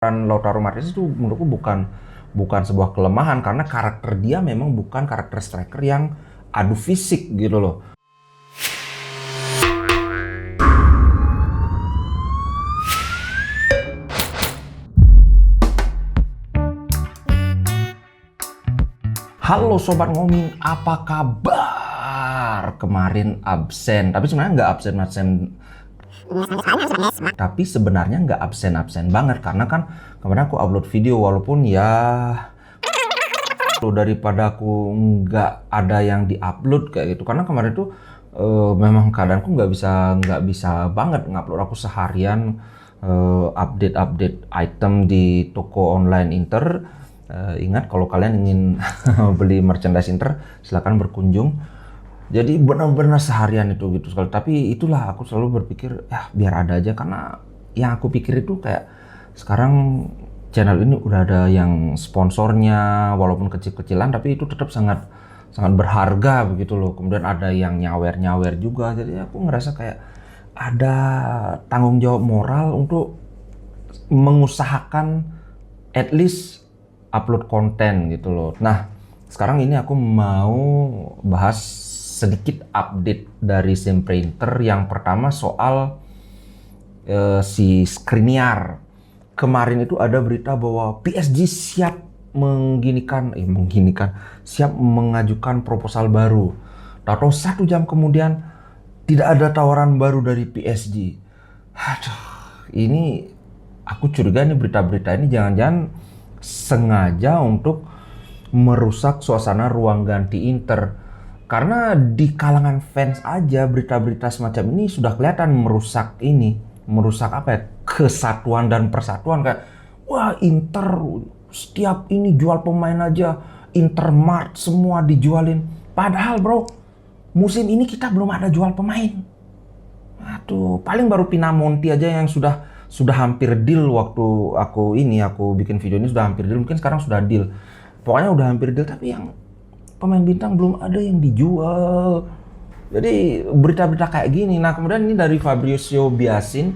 Lautaro Martinez itu menurutku bukan sebuah kelemahan karena karakter dia memang bukan karakter striker yang adu fisik gitu loh. Halo Sobat Ngoming, apa kabar? Kemarin absen, tapi sebenarnya nggak absen-absen. Tapi sebenarnya nggak absen-absen banget karena kan kemarin aku upload video walaupun ya daripada aku nggak ada yang diupload kayak gitu karena kemarin tuh memang keadaanku nggak bisa banget ngupload. Aku seharian update item di toko online Inter. Ingat kalau kalian ingin beli merchandise Inter silahkan berkunjung. Jadi benar-benar seharian itu gitu sekali. Tapi itulah aku selalu berpikir ya biar ada aja karena yang aku pikir itu kayak sekarang channel ini udah ada yang sponsornya walaupun kecil-kecilan tapi itu tetap sangat berharga begitu loh. Kemudian ada yang nyawer juga. Jadi aku ngerasa kayak ada tanggung jawab moral untuk mengusahakan at least upload konten gitu loh. Nah, sekarang ini aku mau bahas sedikit update dari Sempre Inter. Yang pertama soal si Skriniar. Kemarin itu ada berita bahwa PSG siap siap mengajukan proposal baru. Tahu 1 jam kemudian tidak ada tawaran baru dari PSG. Aduh, ini aku curiga nih berita-berita ini jangan-jangan sengaja untuk merusak suasana ruang ganti Inter. Karena di kalangan fans aja berita-berita semacam ini sudah kelihatan merusak apa ya, kesatuan dan persatuan. Kayak wah Inter setiap ini jual pemain aja, Intermart semua dijualin. Padahal bro, musim ini kita belum ada jual pemain. Aduh, paling baru Pinamonti aja yang sudah hampir deal waktu aku bikin video ini sudah hampir deal. Mungkin sekarang sudah deal. Pokoknya udah hampir deal, tapi yang pemain bintang belum ada yang dijual. Jadi berita-berita kayak gini. Nah kemudian ini dari Fabrizio Biasin,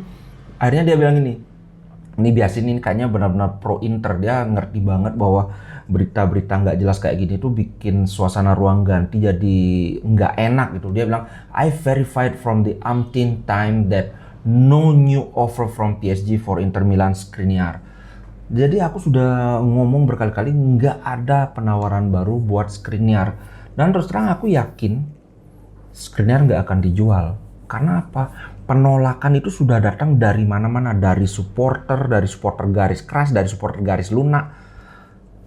akhirnya dia bilang ini Biasin ini kayaknya benar-benar pro Inter. Dia ngerti banget bahwa berita-berita nggak jelas kayak gini tuh bikin suasana ruang ganti jadi nggak enak gitu. Dia bilang, I verified from the umpteenth time that no new offer from PSG for Inter Milan Skriniar. Jadi aku sudah ngomong berkali-kali nggak ada penawaran baru buat Skriniar. Dan terus terang aku yakin Skriniar nggak akan dijual. Karena apa? Penolakan itu sudah datang dari mana-mana. Dari supporter garis keras, dari supporter garis lunak.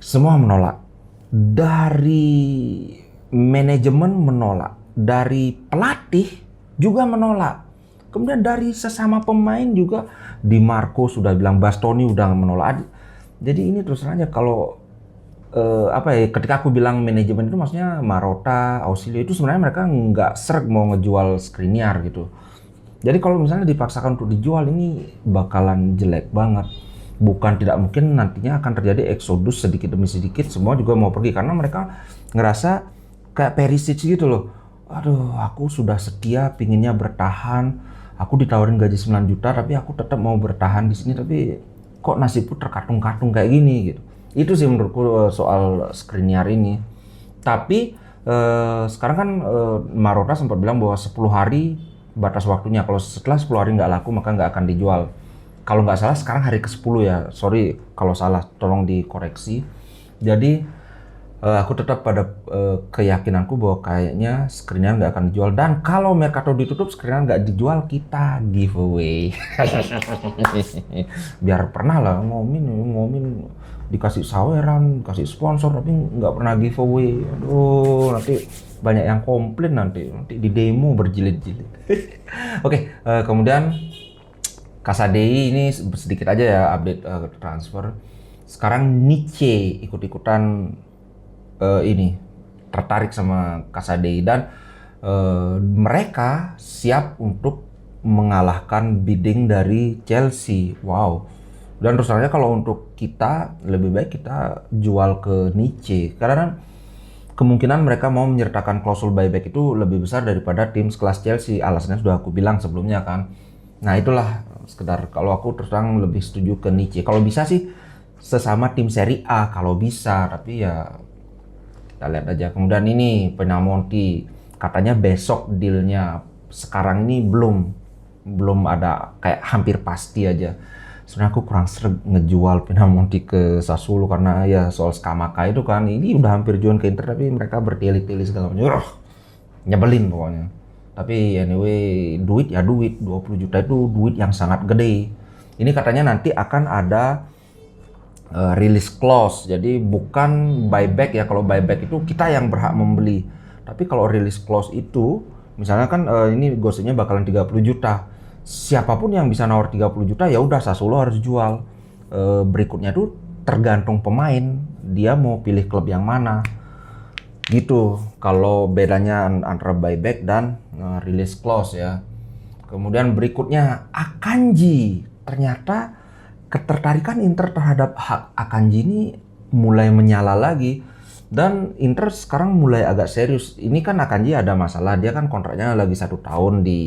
Semua menolak. Dari manajemen menolak. Dari pelatih juga menolak. Kemudian dari sesama pemain juga, Di Marco sudah bilang, Bastoni udah menolak. Jadi ini terus aja kalau ketika aku bilang manajemen itu maksudnya Marotta, Ausilio itu sebenarnya mereka nggak sreg mau ngejual Skriniar gitu. Jadi kalau misalnya dipaksakan untuk dijual ini bakalan jelek banget. Bukan tidak mungkin nantinya akan terjadi eksodus sedikit demi sedikit, semua juga mau pergi karena mereka ngerasa kayak Perisic gitu loh. Aduh, aku sudah setia pinginnya bertahan. Aku ditawarin gaji 9 juta tapi aku tetap mau bertahan di sini, tapi kok nasibku terkatung-katung kayak gini gitu. Itu sih menurutku soal Skriniar ini. Tapi sekarang kan Marotta sempat bilang bahwa 10 hari batas waktunya. Kalau setelah 10 hari nggak laku maka nggak akan dijual. Kalau nggak salah sekarang hari ke-10 ya. Sorry kalau salah, tolong dikoreksi. Jadi aku tetap pada keyakinanku bahwa kayaknya Skriniar nggak akan dijual. Dan kalau Mercato ditutup, Skriniar nggak dijual, kita giveaway. Biar pernah lah ngomongin dikasih saweran, kasih sponsor, tapi nggak pernah giveaway. Aduh, nanti banyak yang komplain nanti di demo berjilid-jilid. Oke, kemudian Casadei ini sedikit aja ya update transfer. Sekarang Nice ikut-ikutan tertarik sama Casadei dan mereka siap untuk mengalahkan bidding dari Chelsea. Wow. Dan terus terang kalau untuk kita lebih baik kita jual ke Nice karena kemungkinan mereka mau menyertakan klausul buyback itu lebih besar daripada tim sekelas Chelsea. Alasannya sudah aku bilang sebelumnya kan. Nah itulah sekedar kalau aku terus terang lebih setuju ke Nice. Kalau bisa sih sesama tim Serie A kalau bisa, tapi ya kita lihat aja. Kemudian ini Pinamonti katanya besok dealnya, sekarang ini belum ada, kayak hampir pasti aja. Sebenarnya aku kurang sreg ngejual Pinamonti ke Sassuolo karena ya soal Scamacca itu kan, ini udah hampir jual ke Inter tapi mereka bertele-tele segala macam. Nyebelin pokoknya. Tapi anyway, duit ya duit, 20 juta itu duit yang sangat gede. Ini katanya nanti akan ada release clause, jadi bukan buyback ya. Kalau buyback itu kita yang berhak membeli. Tapi kalau release clause itu, misalnya kan ini gosipnya bakalan 30 juta. Siapapun yang bisa nawar 30 juta ya udah Sassuolo harus jual. Berikutnya tuh tergantung pemain, dia mau pilih klub yang mana. Gitu kalau bedanya antara buyback dan release clause ya. Kemudian berikutnya Akanji. Ternyata ketertarikan Inter terhadap hak Akanji ini mulai menyala lagi, dan Inter sekarang mulai agak serius. Ini kan Akanji ada masalah, dia kan kontraknya lagi 1 tahun di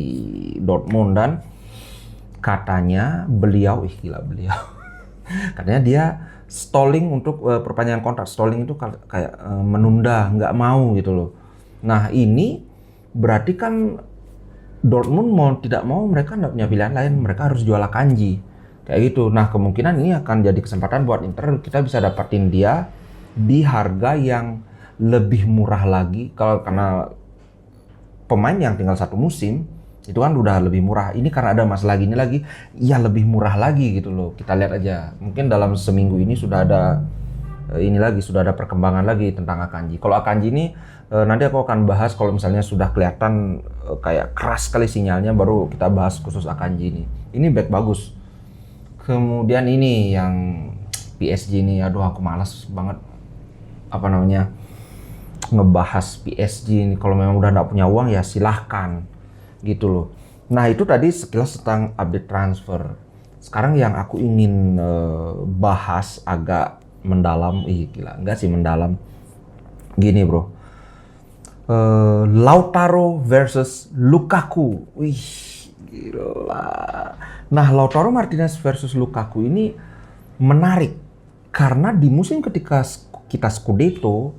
Dortmund, dan katanya beliau katanya dia stalling untuk perpanjangan kontrak. Stalling itu kayak menunda, nggak mau gitu loh. Nah ini berarti kan Dortmund mau tidak mau mereka nggak punya pilihan lain, mereka harus jual Akanji kayak gitu. Nah kemungkinan ini akan jadi kesempatan buat Inter, kita bisa dapatin dia di harga yang lebih murah lagi. Karena pemain yang tinggal 1 musim itu kan udah lebih murah. Ini karena ada masalah gini lagi, ya lebih murah lagi gitu loh. Kita lihat aja. Mungkin dalam seminggu ini sudah ada sudah ada perkembangan lagi tentang Akanji. Kalau Akanji ini nanti aku akan bahas kalau misalnya sudah kelihatan kayak keras sekali sinyalnya, baru kita bahas khusus Akanji ini. Ini back bagus. Kemudian ini yang PSG ini, aduh aku malas banget ngebahas PSG ini. Kalau memang udah nggak punya uang ya silahkan gitu loh. Nah itu tadi sekilas tentang update transfer. Sekarang yang aku ingin bahas agak mendalam. Enggak sih mendalam. Gini bro, Lautaro versus Lukaku. Wih gila. Nah Lautaro Martinez versus Lukaku ini menarik karena di musim ketika kita Scudetto,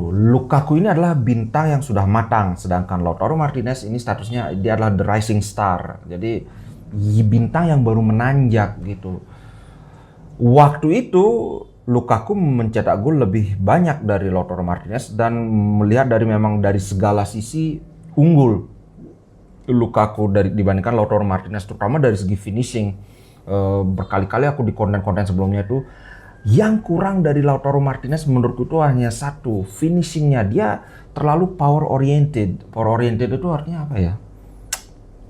Lukaku ini adalah bintang yang sudah matang, sedangkan Lautaro Martinez ini statusnya dia adalah the rising star, jadi bintang yang baru menanjak gitu. Waktu itu Lukaku mencetak gol lebih banyak dari Lautaro Martinez, dan melihat memang dari segala sisi unggul Lukaku dibandingkan Lautaro Martinez, terutama dari segi finishing. Berkali-kali aku di konten-konten sebelumnya itu, yang kurang dari Lautaro Martinez menurutku itu hanya satu, finishingnya. Dia terlalu power oriented. Power oriented itu artinya apa ya?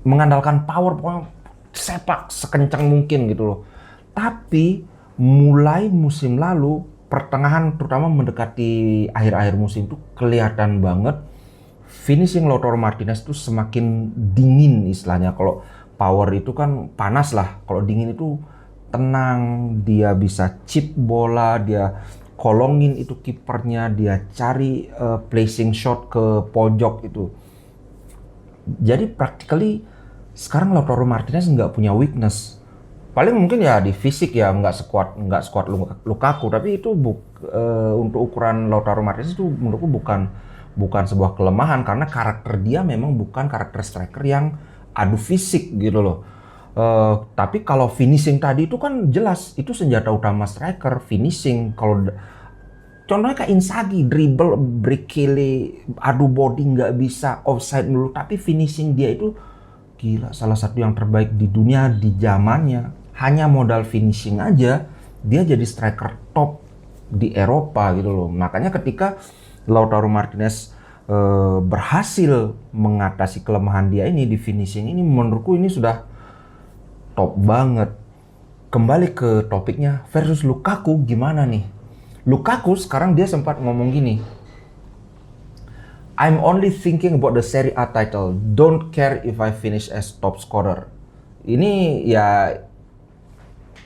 Mengandalkan power, pokoknya sepak sekencang mungkin gitu loh. Tapi mulai musim lalu, pertengahan terutama mendekati akhir-akhir musim itu kelihatan banget finishing Lautaro Martinez itu semakin dingin istilahnya. Kalau power itu kan panas lah, kalau dingin itu tenang, dia bisa chip bola, dia kolongin itu kipernya, dia cari placing shot ke pojok itu. Jadi practically sekarang Lautaro Martinez nggak punya weakness. Paling mungkin ya di fisik ya nggak sekuat Lukaku, tapi itu untuk ukuran Lautaro Martinez itu menurutku bukan sebuah kelemahan, karena karakter dia memang bukan karakter striker yang adu fisik gitu loh. Tapi kalau finishing tadi itu kan jelas itu senjata utama striker, finishing. Kalau contohnya kayak Inzaghi, dribble, berkele, adu body nggak bisa, offside dulu, tapi finishing dia itu gila, salah satu yang terbaik di dunia di zamannya. Hanya modal finishing aja dia jadi striker top di Eropa gitu loh. Makanya ketika Lautaro Martinez berhasil mengatasi kelemahan dia ini di finishing ini, menurutku ini sudah top banget. Kembali ke topiknya, versus Lukaku gimana nih? Lukaku sekarang dia sempat ngomong gini, I'm only thinking about the Serie A title, don't care if I finish as top scorer. Ini ya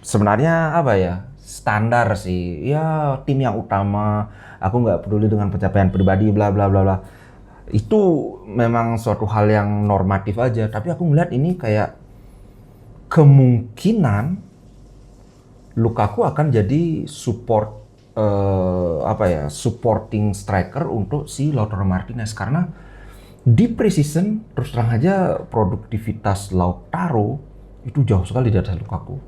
sebenarnya apa ya, standar sih ya, tim yang utama, aku nggak peduli dengan pencapaian pribadi bla bla bla bla. Itu memang suatu hal yang normatif aja, tapi aku ngeliat ini kayak kemungkinan Lukaku akan jadi supporting striker untuk si Lautaro Martinez, karena di preseason terus terang aja produktivitas Lautaro itu jauh sekali di atas Lukaku.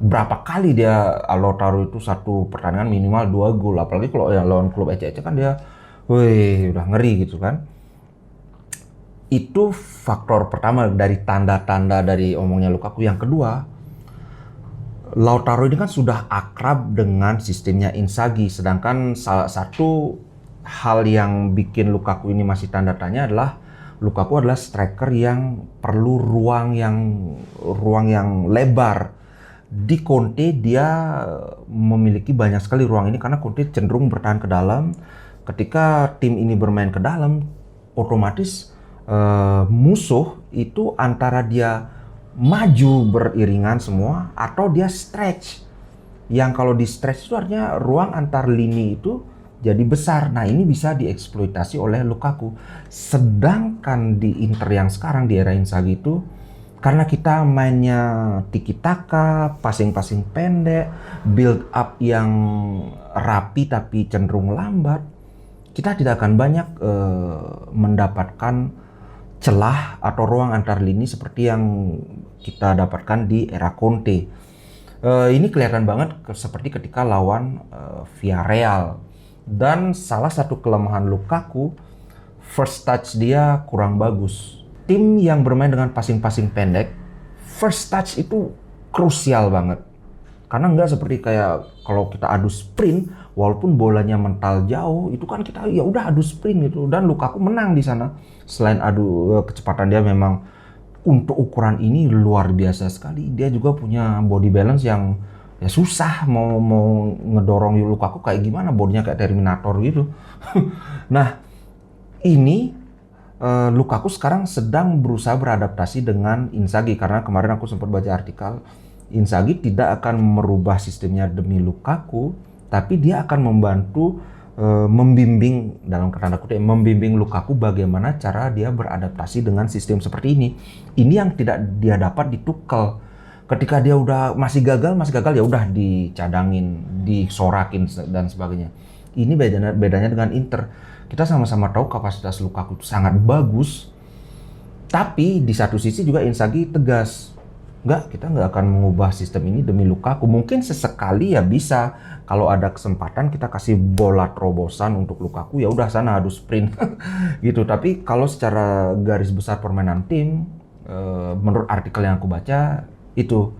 Berapa kali dia Lautaro itu satu pertandingan minimal 2 gol, apalagi kalau yang lawan klub ece-ece kan dia udah ngeri gitu kan. Itu faktor pertama dari tanda-tanda dari omongnya Lukaku. Yang kedua, Lautaro ini kan sudah akrab dengan sistemnya Inzaghi, sedangkan salah satu hal yang bikin Lukaku ini masih tanda tanya adalah Lukaku adalah striker yang perlu ruang yang lebar. Di Conte dia memiliki banyak sekali ruang ini karena Conte cenderung bertahan ke dalam. Ketika tim ini bermain ke dalam, otomatis musuh itu antara dia maju beriringan semua atau dia stretch. Yang kalau di stretch itu artinya ruang antar lini itu jadi besar. Nah, ini bisa dieksploitasi oleh Lukaku. Sedangkan di Inter yang sekarang di era Inzaghi itu, karena kita mainnya tiki taka, passing-passing pendek, build up yang rapi tapi cenderung lambat, kita tidak akan banyak mendapatkan celah atau ruang antar lini seperti yang kita dapatkan di era Conte. Ini kelihatan banget seperti ketika lawan Villarreal. Dan salah satu kelemahan Lukaku, first touch dia kurang bagus. Tim yang bermain dengan passing-passing pendek, first touch itu krusial banget. Karena nggak seperti kayak kalau kita adu sprint, walaupun bolanya mental jauh, itu kan kita ya udah adu sprint gitu. Dan Lukaku menang di sana. Selain adu kecepatan dia memang untuk ukuran ini luar biasa sekali. Dia juga punya body balance yang ya susah mau ngedorong Lukaku kayak gimana, bodinya kayak Terminator gitu. Nah, ini Lukaku sekarang sedang berusaha beradaptasi dengan Inzaghi, karena kemarin aku sempat baca artikel Inzaghi tidak akan merubah sistemnya demi Lukaku, tapi dia akan membantu membimbing, dalam tanda kutip, membimbing Lukaku bagaimana cara dia beradaptasi dengan sistem seperti ini. Ini yang tidak dia dapat di Tuchel. Ketika dia udah masih gagal ya udah dicadangin, disorakin dan sebagainya. Ini bedanya dengan Inter. Kita sama-sama tahu kapasitas Lukaku itu sangat bagus, tapi di satu sisi juga Inzaghi tegas. Kita nggak akan mengubah sistem ini demi Lukaku. Mungkin sesekali ya bisa, kalau ada kesempatan kita kasih bola terobosan untuk Lukaku, ya udah sana adu sprint gitu. Tapi kalau secara garis besar permainan tim, menurut artikel yang aku baca itu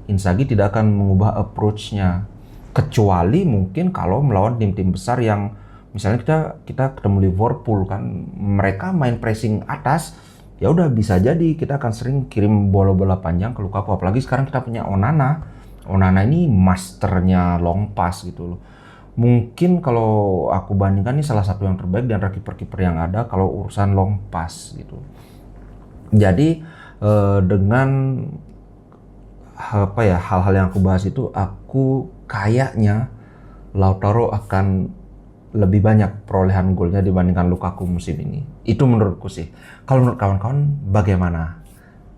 Inzaghi tidak akan mengubah approach-nya, kecuali mungkin kalau melawan tim-tim besar yang misalnya kita ketemu Liverpool kan, mereka main pressing atas. Ya udah bisa jadi kita akan sering kirim bola-bola panjang ke Lukaku, apalagi sekarang kita punya Onana. Onana ini masternya long pass gitu loh. Mungkin kalau aku bandingkan ini salah satu yang terbaik dan kiper-kiper yang ada kalau urusan long pass gitu. Jadi dengan hal-hal yang aku bahas itu, aku kayaknya Lautaro akan lebih banyak perolehan golnya dibandingkan Lukaku musim ini. Itu menurutku sih. Kalau menurut kawan-kawan bagaimana?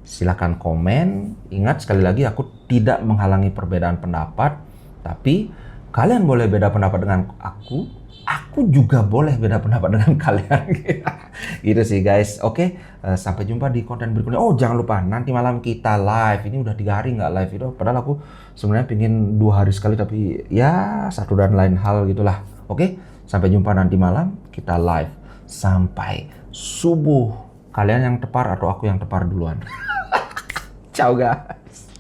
Silahkan komen. Ingat sekali lagi, aku tidak menghalangi perbedaan pendapat, tapi kalian boleh beda pendapat dengan aku juga boleh beda pendapat dengan kalian. Gitu sih guys. Oke, sampai jumpa di konten berikutnya. Oh, jangan lupa nanti malam kita live. Ini udah 3 hari nggak live itu. Padahal aku sebenarnya pengen 2 hari sekali, tapi ya satu dan lain hal gitulah. Oke, sampai jumpa nanti malam kita live sampai subuh. Kalian yang tepar atau aku yang tepar duluan? Ciao guys.